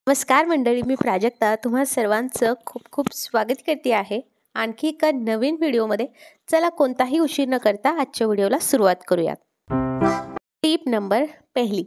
नमस्कार मंडळी, मी प्राजक्ता तुम्हा सर्वांचं खूप खूप स्वागत करते आहे आणखी एका नवीन व्हिडिओमध्ये. चला कोणताही उशीर न करता आजच्या व्हिडिओला सुरुवात करूयात. टिप नंबर पहिली,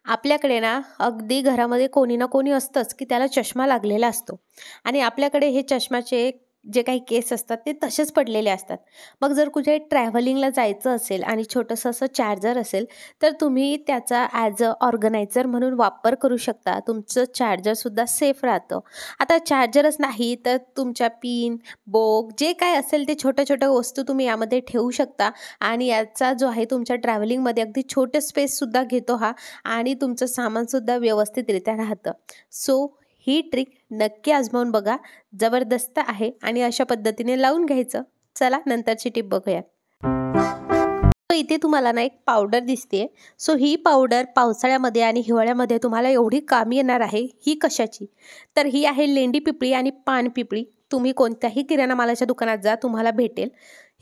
आपल्याकडे ना अगदी घरामध्ये कोणी ना कोणी असतंच की त्याला चष्मा लागलेला असतो आणि आपल्याकडे हे चष्माचे जे काही केस असतात ते तसेच पडलेले असतात. मग जर कुठे ट्रॅव्हलिंगला जायचं असेल आणि छोटंसं असं चार्जर असेल तर तुम्ही त्याचा ॲज अ ऑर्गनायझर म्हणून वापर करू शकता. तुमचं चार्जरसुद्धा सेफ राहतं. आता चार्जरच नाही तर तुमच्या पिन, बोक जे काय असेल ते छोट्या वस्तू तुम्ही यामध्ये ठेवू शकता आणि याचा जो आहे तुमच्या ट्रॅव्हलिंगमध्ये अगदी छोटे स्पेससुद्धा घेतो हा आणि तुमचं सामानसुद्धा व्यवस्थितरित्या राहतं. सो ही ट्रिक नक्की आजमावून बघा, जबरदस्त आहे आणि अशा पद्धतीने लावून घ्यायचं. चला नंतरची टिप बघूया. इथे तुम्हाला ना एक पावडर दिसते. सो ही पावडर पावसाळ्यामध्ये आणि हिवाळ्यामध्ये तुम्हाला एवढी कामी येणार आहे. ही कशाची? तर ही आहे लेंडी पिपळी आणि पान पिपळी. तुम्ही कोणत्याही किराणा मालाच्या दुकानात जा, तुम्हाला भेटेल.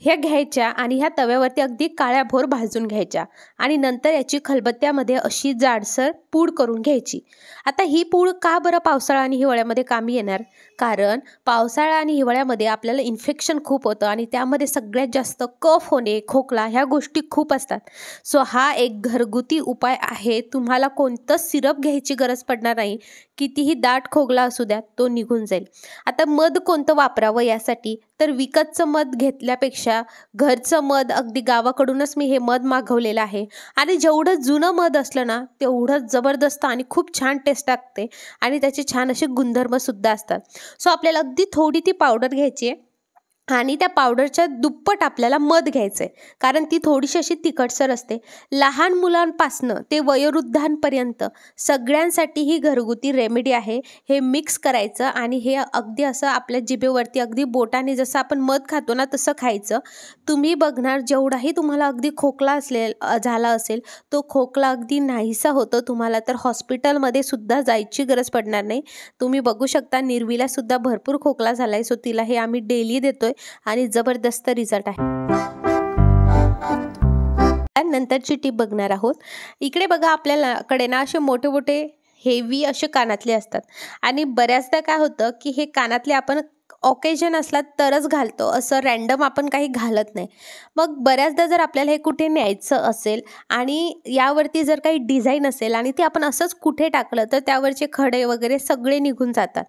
ह्या घ्यायच्या आणि ह्या तव्यावरती अगदी काळ्याभोर भाजून घ्यायच्या आणि नंतर याची खलबत्त्यामध्ये अशी जाडसर पूड करून घ्यायची. आता ही पूड का बरं पावसाळा आणि हिवाळ्यामध्ये कामी येणार? कारण पावसाळा आणि हिवाळ्यामध्ये आपल्याला इन्फेक्शन खूप होतं आणि त्यामध्ये सगळ्यात जास्त कफ होणे, खोकला ह्या गोष्टी खूप असतात. सो हा एक घरगुती उपाय आहे. तुम्हाला कोणतं सिरप घ्यायची गरज पडणार नाही. कितीही दाट खोकला असू द्या, तो निघून जाईल. आता मध कोणतं वापरावं यासाठी? तर विकतचं मध घेतल्यापेक्षा घरचं मध, अगदी गावाकडूनच मी हे मध मागवलेलं आहे आणि जेवढं जुनं मध असलं ना तेवढं जबरदस्त आणि खूप छान टेस्ट लागते आणि त्याचे छान असे गुणधर्मसुद्धा असतात. सो आपल्याला अगदी थोडी ती पावडर घ्यायची आहे आणि त्या पावडरच्या दुप्पट आपल्याला मध घ्यायचं आहे, कारण ती थोडीशी अशी तिखटसर असते. लहान मुलांपासनं ते वयोवृद्धांपर्यंत सगळ्यांसाठी ही घरगुती रेमेडी आहे. हे मिक्स करायचं आणि हे अगदी असं आपल्या जिभेवरती अगदी बोटाने जसं आपण मध खातो ना तसं खायचं. तुम्ही बघणार जेवढाही तुम्हाला अगदी खोकला झाला असेल तो खोकला अगदी नाहीसा होतो. तुम्हाला तर हॉस्पिटलमध्ये सुद्धा जायची गरज पडणार नाही. तुम्ही बघू शकता निर्वीला सुद्धा भरपूर खोकला झालाय. सो तिला हे आम्ही डेली देतोय आणि जबरदस्त रिझल्ट आहे. नंतरची टिप बघणार आहोत. इकडे बघा, आपल्याकडे ना असे मोठे मोठे हेवी असे कानातले असतात आणि बऱ्याचदा काय होतं की हे कानातले आपण ऑकेजन असला तरच घालतो, असं रँडम आपण काही घालत नाही. मग बऱ्याचदा जर आपल्याला हे कुठे न्यायचं असेल आणि यावरती जर काही डिझाईन असेल आणि ते आपण असंच कुठे टाकलं तर त्यावरचे खडे वगैरे सगळे निघून जातात.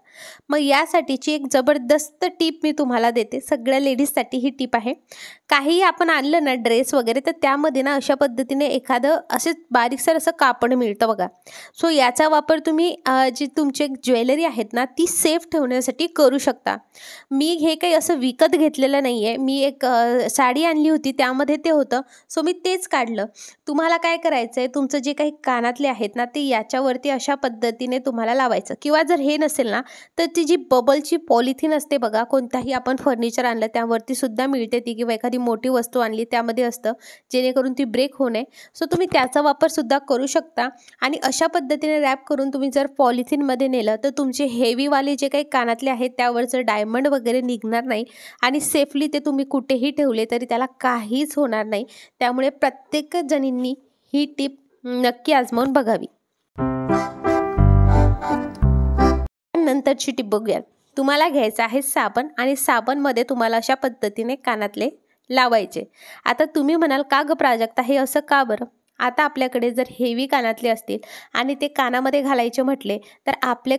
मग यासाठीची एक जबरदस्त टिप मी तुम्हाला देते. सगळ्या लेडीजसाठी ही टिप आहे. काही आपण आणलं ना ड्रेस वगैरे तर त्यामध्ये ना अशा पद्धतीने एखादं असे बारीकसर असं कापड मिळतं बघा. सो याचा वापर तुम्ही जी तुमची ज्वेलरी आहेत ना ती सेफ ठेवण्यासाठी करू शकता. मी हे काही असं विकत घेतलेलं नाही आहे. मी एक साडी आणली होती त्यामध्ये ते होतं. सो मी तेच काढलं. तुम्हाला काय करायचं आहे, तुमचं जे काही कानातले आहेत ना ते याच्यावरती अशा पद्धतीने तुम्हाला लावायचं, किंवा जर हे नसेल ना तर ती जी बबलची पॉलिथिन असते बघा, कोणताही आपण फर्निचर आणलं त्यावरती सुद्धा मिळते ती, किंवा एखादी मोठी वस्तू आणली त्यामध्ये असतं, जेणेकरून ती ब्रेक होऊ नये. सो तुम्ही त्याचा वापर सुद्धा करू शकता आणि अशा पद्धतीने रॅप करून तुम्ही जर पॉलिथिनमध्ये नेलं तर तुमचे हेवीवाले जे काही कानातले आहेत त्यावरचं डायमंड वगैरे निघणार नाही आणि सेफली ते तुम्ही कुठेही ठेवले तरी त्याला काहीच होणार नाही. त्यामुळे प्रत्येक जणींनी ही टिप नक्की आजमावून बघावी. नंतरची टिप बघूयात. तुम्हाला घ्यायचं आहे साबण आणि साबणमध्ये तुम्हाला अशा पद्धतीने कानातले लावायचे. आता तुम्ही म्हणाल का ग प्राजक्ता हे असं का बरं? आता आपल्याकडे जर हेवी कानातले असतील आणि ते कानामध्ये घालायचे म्हटले तर आपले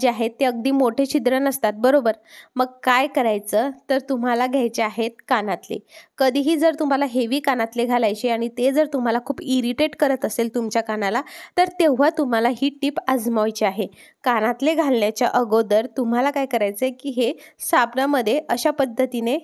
जे आहेत ते अगदी मोठे छिद्र नसतात, बरोबर? मग काय करायचं, तर तुम्हाला घ्यायचे आहेत कानातले. कधीही जर तुम्हाला हेवी कानातले घालायचे आणि ते जर तुम्हाला खूप इरिटेट करत असेल तुमच्या कानाला तर तेव्हा तुम्हाला ही टिप आजमावायची आहे. कानातले घालण्याच्या अगोदर तुम्हाला काय करायचं आहे की हे साबणामध्ये अशा पद्धतीने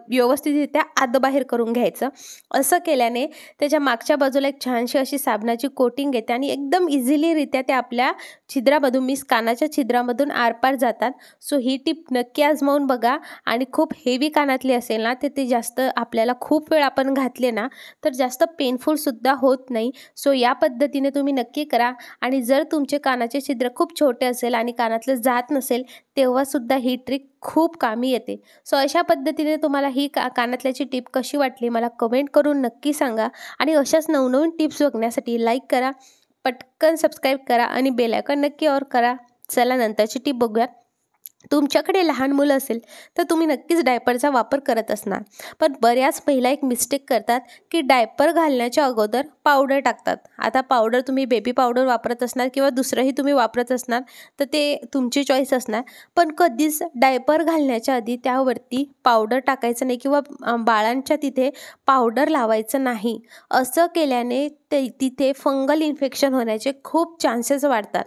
व्यवस्थितरित्या आतबाहेर करून घ्यायचं. असं केल्याने त्याच्या मागच्या बाजूला एक छानशी अशी साबणाची कोटिंग येते आणि एकदम इझिलीरित्या ते आपल्या छिद्रामधून, मीन्स कानाच्या छिद्रामधून आरपार जातात. सो ही टिप नक्की आजमावून बघा. आणि खूप हेवी कानातले असेल ना तर ते जास्त आपल्याला खूप वेळ आपण घातले ना तर जास्त पेनफुलसुद्धा होत नाही. सो या पद्धतीने तुम्ही नक्की करा. आणि जर तुमचे कानाचे छिद्र खूप छोटे असेल आणि कानातलं जात नसेल तेव्हासुद्धा ही ट्रिक खूप कामी येते. सो अशा पद्धतीने तुम्हाला ही कानातल्याची टिप कशी वाटली मला कमेंट करून नक्की सांगा. आणि अशाच नवनवीन टिप्स बघण्यासाठी लाईक करा, पटकन सबस्क्राईब करा आणि बेल आयकॉन नक्की ऑन करा. चला नंतरची टिप बघूया. तुमच्याकडे लहान मुलं असेल तर तुम्ही नक्कीच डायपरचा वापर करत असणार, पण बऱ्याच महिला एक मिस्टेक करतात की डायपर घालण्याच्या अगोदर पावडर टाकतात. आता पावडर तुम्ही बेबी पावडर वापरत असणार किंवा दुसरंही तुम्ही वापरत असणार तर ते तुमची चॉईस असणार, पण कधीच डायपर घालण्याच्या आधी त्यावरती पावडर टाकायचं नाही किंवा बाळांच्या तिथे पावडर लावायचं नाही. असं केल्याने तिथे फंगल इन्फेक्शन होण्याचे खूप चान्सेस वाढतात.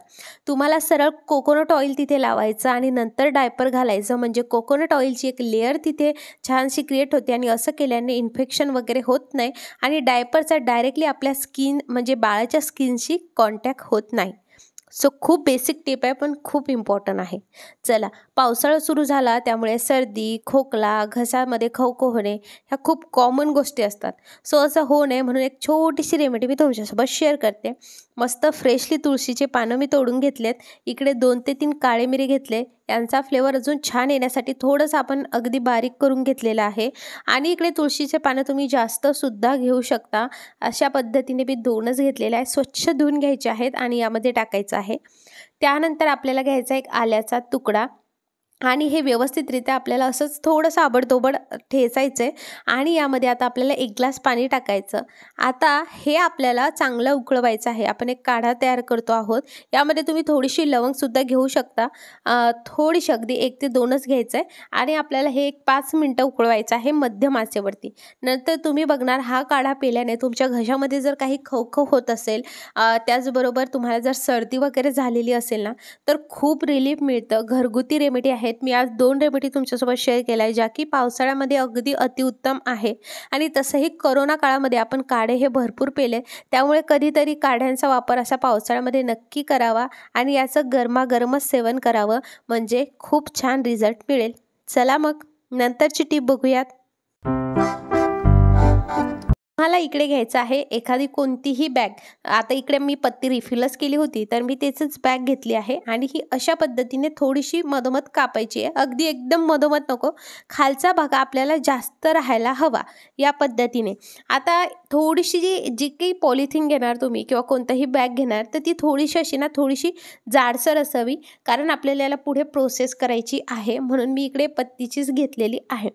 तुम्हाला सरळ कोकोनट ऑइल तिथे लावायचं आणि नंतर डायपर घालायचं, म्हणजे कोकोनट ऑइलची एक लेअर तिथे छानशी क्रिएट होते आणि असं केल्याने इन्फेक्शन वगैरे होत नाही आणि डायपरचा डायरेक्टली आपल्या स्किन म्हणजे बाळाच्या स्किनशी कॉन्टॅक्ट होत नाही. सो खूप बेसिक टिप आहे पण खूप इम्पॉर्टंट आहे. चला, पावसाळा सुरू झाला त्यामुळे सर्दी, खोकला, घशामध्ये खवखव होणे ह्या खूप कॉमन गोष्टी असतात. सो असं होऊ नये म्हणून एक छोटीशी रेमेडी मी तुमच्यासोबत शेअर करते. मस्त फ्रेशली तुळशीचे पानं मी तोडून घेतलेत. इकडे 2 ते 3 काळे मिरी घेतले. यांचा फ्लेवर अजून छान येण्यासाठी थोडंसं आपण अगदी बारीक करून घेतलेलं आहे. आणि इकडे तुळशीचे पानं तुम्ही जास्तसुद्धा घेऊ शकता. अशा पद्धतीने मी 2च घेतलेले आहे. स्वच्छ धुवून घ्यायचे आहेत आणि यामध्ये टाकायचं आहे. त्यानंतर आपल्याला घ्यायचा एक आल्याचा तुकडा आणि हे व्यवस्थितरित्या आपल्याला असंच थोडंसं आबडधोबड ठेचायचं आहे आणि यामध्ये आता आपल्याला 1 ग्लास पाणी टाकायचं. आता हे आपल्याला चांगलं उकळवायचं आहे. आपण एक काढा तयार करतो आहोत. यामध्ये तुम्ही थोडीशी लवंगसुद्धा घेऊ शकता. थोडीशी अगदी 1 ते 2च घ्यायचं आहे आणि आपल्याला हे एक 5 मिनटं उकळवायचं आहे मध्यम आचेवरती. नंतर तुम्ही बघणार हा काढा पिल्याने तुमच्या घशामध्ये जर काही खवखव होत असेल, त्याचबरोबर तुम्हाला जर सर्दी वगैरे झालेली असेल ना, तर खूप रिलीफ मिळतं. घरगुती रेमेडी आहे. मी आज 2 रेमेडी तुमच्यासोबत शेअर केल्या आहे, ज्या की पावसाळ्यामध्ये अगदी अतिउत्तम आहे. आणि तसंही कोरोना काळामध्ये आपण काढे हे भरपूर पेले, त्यामुळे कधीतरी काढ्यांचा वापर असा पावसाळ्यामध्ये नक्की करावा आणि याचं गरमागरमच सेवन करावं, म्हणजे खूप छान रिझल्ट मिळेल. चला मग नंतरची टिप बघूयात. मला इकडे घ्यायचं आहे एखादी कोणतीही बॅग. आता इकडे मी पत्ती रिफिलच केली होती तर मी त्याचीच बॅग घेतली आहे आणि ही अशा पद्धतीने थोडीशी मधोमध कापायची आहे. अगदी एकदम मधोमध नको, खालचा भाग आपल्याला जास्त राहायला हवा या पद्धतीने. आता थोडीशी जी काही पॉलिथिन घेणार तुम्ही किंवा कोणताही बॅग घेणार तर ती थोडीशी अशी ना थोडीशी जाडसर असावी, कारण आपल्याला याला पुढे प्रोसेस करायची आहे, म्हणून मी इकडे पत्तीचीच घेतलेली आहे.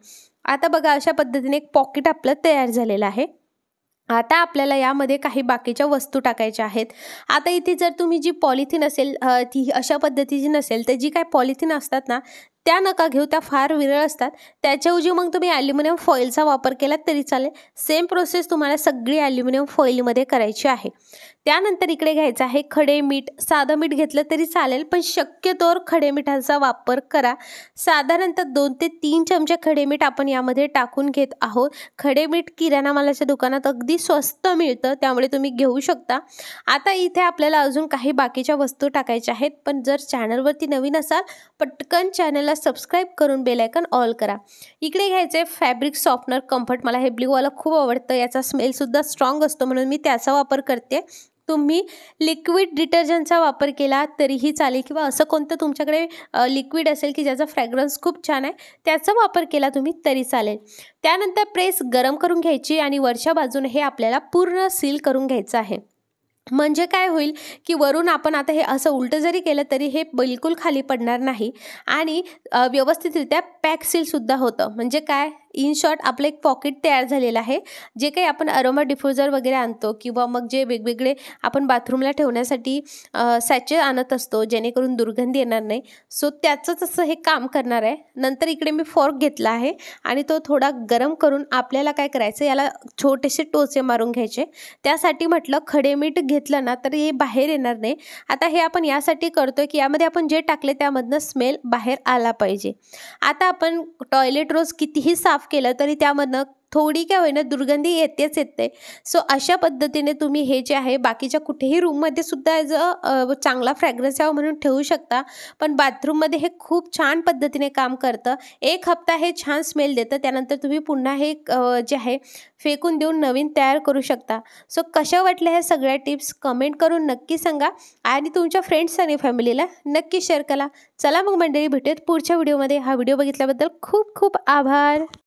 आता बघा अशा पद्धतीने एक पॉकेट आपलं तयार झालेलं आहे. आता आपल्याला यामध्ये काही बाकीच्या वस्तू टाकायच्या आहेत. आता इथे जर तुम्ही जी पॉलिथिन असेल ती अशा पद्धतीची नसेल तर जी काय पॉलिथिन असतात ना त्या नका घेऊ, त्या फार विरळ असतात. त्याच्याऐवजी मग तुम्ही ॲल्युमिनियम फॉईलचा वापर केला तरी चालेल. सेम प्रोसेस तुम्हाला सगळी ॲल्युमिनियम फॉईलमध्ये करायची आहे. त्यानंतर इकडे घ्यायचं आहे खडे मीठ. साधं मीठ घेतलं तरी चालेल, पण शक्यतोवर खडे मिठाचा वापर करा. साधारणतः 2 ते 3 चमचे खडे मीठ आपण यामध्ये टाकून घेत आहोत. खडे मीठ किराणा मालाच्या दुकानात अगदी स्वस्त मिळतं, त्यामुळे तुम्ही घेऊ शकता. आता इथे आपल्याला अजून काही बाकीच्या वस्तू टाकायच्या आहेत, पण जर चॅनलवरती नवीन असाल पटकन चॅनलला सबस्क्राईब करून बेल आयकॉन ऑल करा. इकडे घ्यायचे फॅब्रिक सॉफ्टनर कम्फर्ट. मला हे ब्ल्यूवाला खूप आवडतं, याचा स्मेलसुद्धा स्ट्रॉंग असतो म्हणून मी त्याचा वापर करते. तुम्ही लिक्विड डिटर्जंटचा वापर केला तरीही चालेल किंवा असं कोणतं तुमच्याकडे लिक्विड असेल की ज्याचा फ्रॅग्रन्स खूप छान आहे त्याचा वापर केला तुम्ही तरी चालेल. त्यानंतर प्रेस गरम करून घ्यायची आणि वरच्या बाजूने हे आपल्याला पूर्ण सील करून घ्यायचं आहे. म्हणजे काय होईल की वरून आपण आता हे असं उलटं जरी केलं तरी हे बिलकुल खाली पडणार नाही आणि व्यवस्थितरित्या पॅक सीलसुद्धा होतं. म्हणजे काय, इन शॉर्ट आपलं एक पॉकेट तयार झालेलं आहे. जे काही आपण अरोमा डिफ्युजर वगैरे आणतो किंवा मग जे वेगवेगळे आपण बाथरूमला ठेवण्यासाठी सॅचे आणत असतो जेणेकरून दुर्गंधी येणार नाही, सो त्याचंच असं हे काम करणार आहे. नंतर इकडे मी फॉर्क घेतला आहे आणि तो थोडा गरम करून आपल्याला काय करायचं, याला छोटेसे टोचे मारून घ्यायचे. त्यासाठी म्हटलं खडे मीठ घेतलं ना तर हे बाहेर येणार नाही. आता हे आपण यासाठी करतोय की यामध्ये आपण जे टाकले त्यामधनं स्मेल बाहेर आला पाहिजे. आता आपण टॉयलेट रोज कितीही साफ केलं तरी त्यामधनं थोडी काय होईना दुर्गंधी येतेच येते. सो अशा पद्धतीने तुम्ही हे जे आहे बाकीच्या कुठेही रूममध्ये सुद्धा याचं चांगला फ्रॅग्रन्स यावं म्हणून ठेवू शकता, पण बाथरूममध्ये हे खूप छान पद्धतीने काम करतं. 1 हप्ता हे छान स्मेल देतं, त्यानंतर तुम्ही पुन्हा हे जे आहे फेकून देऊन नवीन तयार करू शकता. सो कशा वाटल्या ह्या सगळ्या टिप्स कमेंट करून नक्की सांगा आणि तुमच्या फ्रेंड्स आणि फॅमिलीला नक्की शेअर करा. चला मग मंडळी, भेटूयात पुढच्या व्हिडिओमध्ये. हा व्हिडिओ बघितल्याबद्दल खूप खूप आभार.